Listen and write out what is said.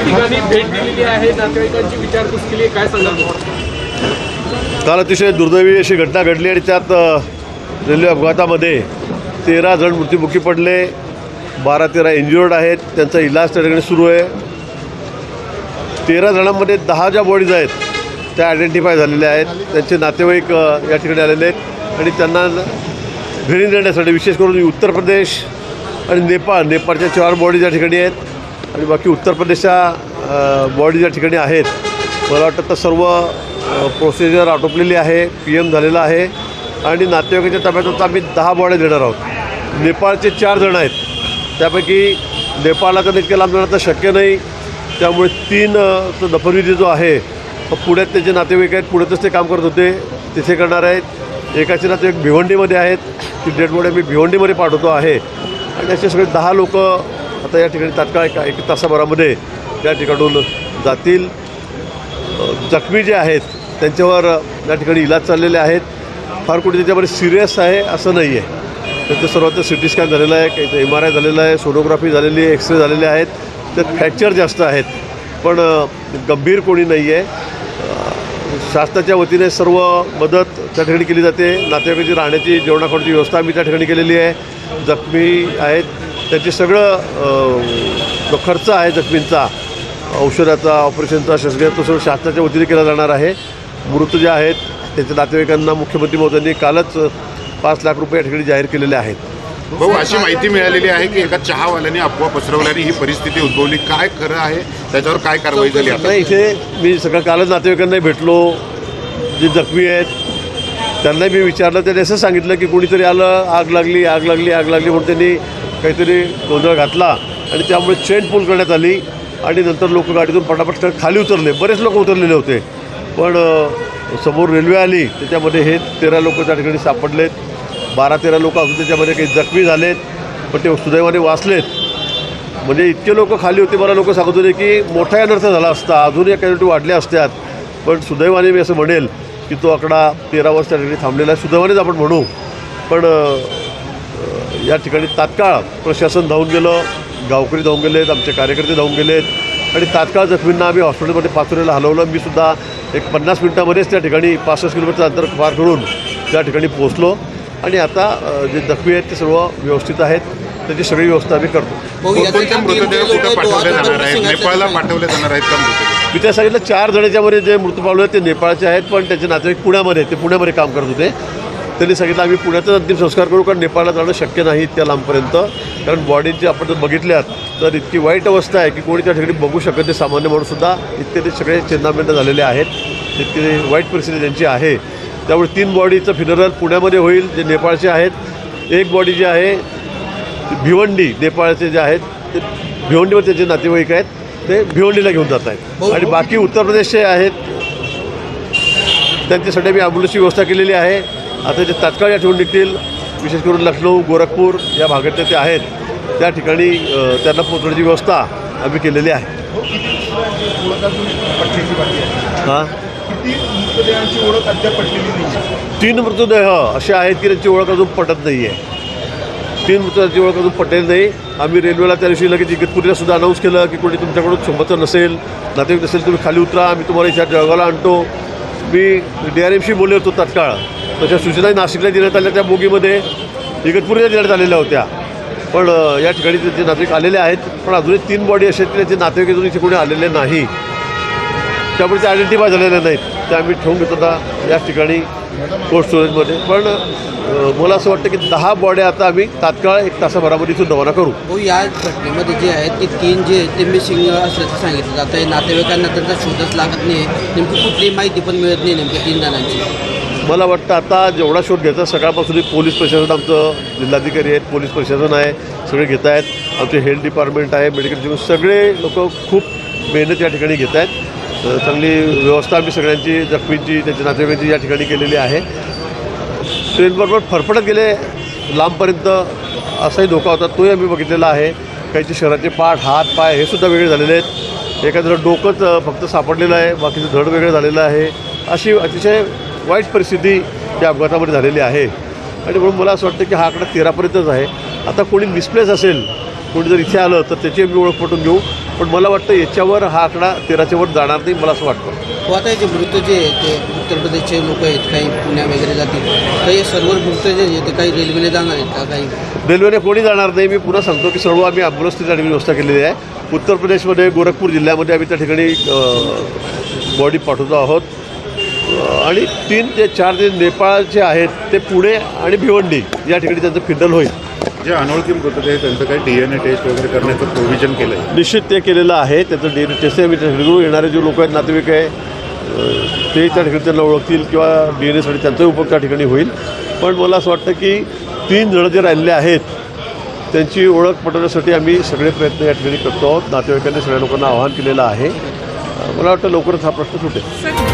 ठिकाणी भेट दिलेली आहे, नातेवाईकांची विचारपूस केली आहे, काय सांगाल? काल अतिशय दुर्दैवी अशी घटना घडली आणि त्यात रेल्वे अपघातामध्ये 13 जण मृत्युमुखी पडले, 12-13 इंज्युअर्ड आहेत. त्यांचा इलाज त्या ठिकाणी सुरू आहे. 13 जणांमध्ये 10 ज्या बॉडीज आहेत त्या आयडेंटिफाय झालेल्या आहेत. त्यांचे नातेवाईक या ठिकाणी आलेले आहेत आणि त्यांना घरी नेण्यासाठी विशेष करून उत्तर प्रदेश आणि नेपाळच्या 4 बॉडीज या ठिकाणी आहेत आणि बाकी उत्तर प्रदेशच्या बॉडीज या ठिकाणी आहेत. मला वाटतं तर सर्व प्रोसिजर आटोपलेली आहे, PM झालेला आहे आणि नातेवाईकाच्या ताब्यात आता आम्ही 10 बॉड्या देणार आहोत. नेपाळचे 4 जण आहेत, त्यापैकी नेपाळला तर इतक्या लांब जाणं तर शक्य नाही, त्यामुळे 3 दफनविधी जो आहे पुण्यात त्याचे नातेवाईक आहेत, पुण्यातच ते काम करत होते, तिथे करणार आहेत. एकाचे नातेवाईक भिवंडीमध्ये आहेत, ती डेड बॉडी आम्ही भिवंडीमध्ये पाठवतो आहे आणि असे सगळे 10 लोक आता या ठिकाणी तात्काळ 1 तासाभरामध्ये त्या ठिकाणून जातील. जखमी जे आहेत त्यांच्यावर या ठिकाणी इलाज चाललेले आहेत. फार कुठे त्याच्यामध्ये सिरियस आहे असं नाही आहे. त्यांचं सर्वांचं CT स्कॅन झालेलं आहे, काही MRI झालेलं आहे, सोनोग्राफी झालेली आहे, एक्सरे झालेले आहेत. त्यात फ्रॅक्चर जास्त आहेत पण गंभीर कोणी नाही आहे. शासनाच्या वतीने सर्व मदत त्या ठिकाणी केली जाते. नातेवाईकांची राहण्याची जेवणाखाण्याची व्यवस्था आम्ही त्या ठिकाणी केलेली आहे. जखमी आहेत त्याचे सगळं जो खर्च आहे जखमींचा, औषधाचा, ऑपरेशनचा, शस्त्रक्रियेचा, तो सगळं शासनाच्या वतीने केला जाणार आहे. मृत जे आहेत त्यांच्या नातेवाईकांना मुख्यमंत्री महोदयांनी कालच 5 लाख रुपये या ठिकाणी जाहीर केलेले आहेत. भाऊ, अशी माहिती मिळालेली आहे की एका चहावाल्याने अफवा पसरवल्याने ही परिस्थिती उद्भवली, काय खरं आहे, त्याच्यावर काय कारवाई झाली? नाही, इथे मी सगळं कालच नातेवाईकांनाही भेटलो, जे जखमी आहेत त्यांनाही मी विचारलं. त्यांनी असं सांगितलं की कोणीतरी आलं, आग लागली म्हणून त्यांनी काहीतरी गोंधळ घातला आणि त्यामुळे चेन पूल करण्यात आली आणि नंतर लोक गाडीतून पटापट खाली उतरले. बरेच लोक उतरलेले होते पण समोर रेल्वे आली, त्याच्यामध्ये हे 13 लोक त्या ठिकाणी सापडलेत. 12-13 लोक अजून त्याच्यामध्ये काही जखमी झालेत पण ते सुदैवाने वाचलेत. म्हणजे इतके लोक खाली होते, मला लोक सांगत होते की मोठा अनर्थ झाला असता, अजून या कॅज्युलिटी वाढल्या असत्यात, पण सुदैवाने मी असं म्हणेल की तो आकडा 13 वर्ष त्या ठिकाणी थांबलेला आहे. सुदैवानेच आपण म्हणू. पण या ठिकाणी तात्काळ प्रशासन धावून गेलं, गावकरी धावून गेलेत, आमचे कार्यकर्ते धावून गेलेत आणि तात्काळ जखमींना आम्ही हॉस्पिटलमध्ये पाचोऱ्याला हलवलं. मी सुद्धा एक 50 मिनिटामध्येच त्या ठिकाणी 65 किलोमीटरचं अंतर पार करून त्या ठिकाणी पोहोचलो आणि आता जे जखमी आहेत ते सर्व व्यवस्थित आहेत, त्याची सगळी व्यवस्था आम्ही करतो. कोणते मृतदेह कुठे पाठवले जाणार आहेत? नेपाळला पाठवले जाणार आहेत का मृतदेह? मी त्या सांगितलं 4 जणांच्यामध्ये जे मृत्यू पावले आहेत ते नेपाळचे आहेत, पण त्याचे नातेवाईक पुण्यामध्ये काम करत होते. त्यांनी सांगितलं आम्ही पुण्यातच अंतिम संस्कार करू, कारण नेपाळला जाणं शक्य नाही इतक्या लांबपर्यंत, कारण बॉडीची आपण जर बघितल्यात तर इतकी वाईट अवस्था आहे की कोणी त्या ठिकाणी बघू शकत नाही, सामान्य माणूससुद्धा. इतके ते सगळे चिन्हाभिन्न झालेले आहेत, इतकी वाईट परिस्थिती त्यांची आहे. त्यामुळे 3 बॉडीचं फिनरल पुण्यामध्ये होईल जे नेपाळचे आहेत. एक बॉडी जी आहे भिवंडी, नेपाळचे जे आहेत ते भिवंडीवर त्याचे नातेवाईक आहेत, ते भिवंडीला घेऊन जात आहेत आणि बाकी उत्तर प्रदेशचे आहेत त्यांच्यासाठी आम्ही ॲम्ब्युलन्सची व्यवस्था केलेली आहे. आता जे तात्काळ या ठिकाणी निघतील, विशेष करून लखनौ, गोरखपूर या भागातले ते आहेत, त्या ठिकाणी त्यांना पोहोचण्याची व्यवस्था आम्ही केलेली आहे. हां, 3 मृतदेह असे आहेत की त्यांची ओळख अजून पटत नाही आहे. 3 मृतदेहाची ओळख अजून पटेल नाही. आम्ही रेल्वेला त्या दिवशी लगेच इगतपुरीला सुद्धा अनाऊन्स केलं की कोणी तुमच्याकडून सोबतचं नसेल, नातेवाईक नसेल, तुम्ही खाली उतरा, आम्ही तुम्हाला इथे जळगावला आणतो. मी DRMशी बोलले होतो तात्काळ, तशा सूचनाही नाशिकला देण्यात आल्या, त्या बोगीमध्ये इगतपुरीला देण्यात आलेल्या होत्या. पण या ठिकाणी त्याचे नातेवाईक आलेले आहेत, पण अजूनही 3 बॉडी असे आहेत की त्याचे नातेवाईक अजून इथे कोणी आलेले नाही, त्यामुळे ते आयडेंटिफाय झालेले नाहीत. ते आम्ही ठेवून घेतो आता या ठिकाणी कोल्ड स्टोरेजमध्ये. पण मला असं वाटतं की 10 बॉड्या आता आम्ही तात्काळ 1 तासाभरामध्ये इथून रवाना करू. हो, या घटनेमध्ये जे आहेत ते 3 जे आहेत ते मिसिंग असल्याचं सांगितलं जातं आहे. नातेवाईकांना त्यांचा शोधच लागत नाही, नेमकी कुठलीही माहिती पण मिळत नाही नेमक्या 3 जणांची. मला वाटतं आता जेवढा शोध घ्यायचा सकाळपासून पोलीस प्रशासन, आमचं जिल्हाधिकारी आहेत, पोलीस प्रशासन आहे, सगळे घेत आहेत. आमचे हेल्थ डिपार्टमेंट आहे, मेडिकल डिपार्टमेंट, सगळे लोक खूप मेहनत या ठिकाणी घेत आहेत. चांगली व्यवस्था आम्ही सगळ्यांची, जखमींची, त्यांच्या नातेवाईकांची या ठिकाणी केलेली आहे. ट्रेनबरोबर फरफडत गेले लांबपर्यंत असाही धोका होता, तोही आम्ही बघितलेला आहे. काहीचे शरीराचे पाठ, हात, पाय हे सुद्धा वेगळे झालेले आहेत. एखादं डोकंच फक्त सापडलेलं आहे, बाकीचं धड वेगळं झालेलं आहे. अशी अतिशय वाईट परिस्थिती त्या अपघातामध्ये झालेली आहे आणि म्हणून मला असं वाटतं की हा आकडा 13पर्यंतच आहे. आता कोणी मिसप्लेस असेल, कोणी जर इथे आलं तर त्याची आम्ही ओळख पटवून घेऊ. पण मला वाटतं याच्यावर हा आकडा 13च्या वर जाणार नाही, मला असं वाटतं. हो, आता हे जे मृत जे आहे ते उत्तर प्रदेशचे लोक आहेत, काही पुण्या वगैरे जातील, तर हे सर्व मृत जे आहे ते काही रेल्वेने जाणार आहेत का? काही रेल्वेने कोणी जाणार नाही. मी पुन्हा सांगतो की सर्व आम्ही ॲम्ब्युलन्सची जाण्याची व्यवस्था केलेली आहे. उत्तर प्रदेशमध्ये गोरखपूर जिल्ह्यामध्ये आम्ही त्या ठिकाणी बॉडी पाठवतो आहोत. आणि 3 ते 4 जे नेपाळचे आहेत ते पुणे आणि भिवंडी या ठिकाणी त्यांचं फिंडल होईल. जे अनोळखी मृतदेह आहे त्यांचं काही DNA टेस्ट वगैरे करण्याचं प्रोव्हिजन केलं आहे. निश्चित ते केलेलं आहे. त्याचं DNA टेस्ट आम्ही त्या ठिकाणी येणारे जे लोक आहेत, नातेवाईक आहे, ते त्या ठिकाणी त्यांना ओळखतील किंवा DNAसाठी त्यांचाही उपयोग त्या ठिकाणी होईल. पण मला असं वाटतं की 3 जण जे राहिलेले आहेत त्यांची ओळख पटवण्यासाठी आम्ही सगळे प्रयत्न या ठिकाणी करतो आहोत. नातेवाईकांनी सगळ्या लोकांना आवाहन केलेलं आहे. मला वाटतं लवकरच हा प्रश्न सुटेल.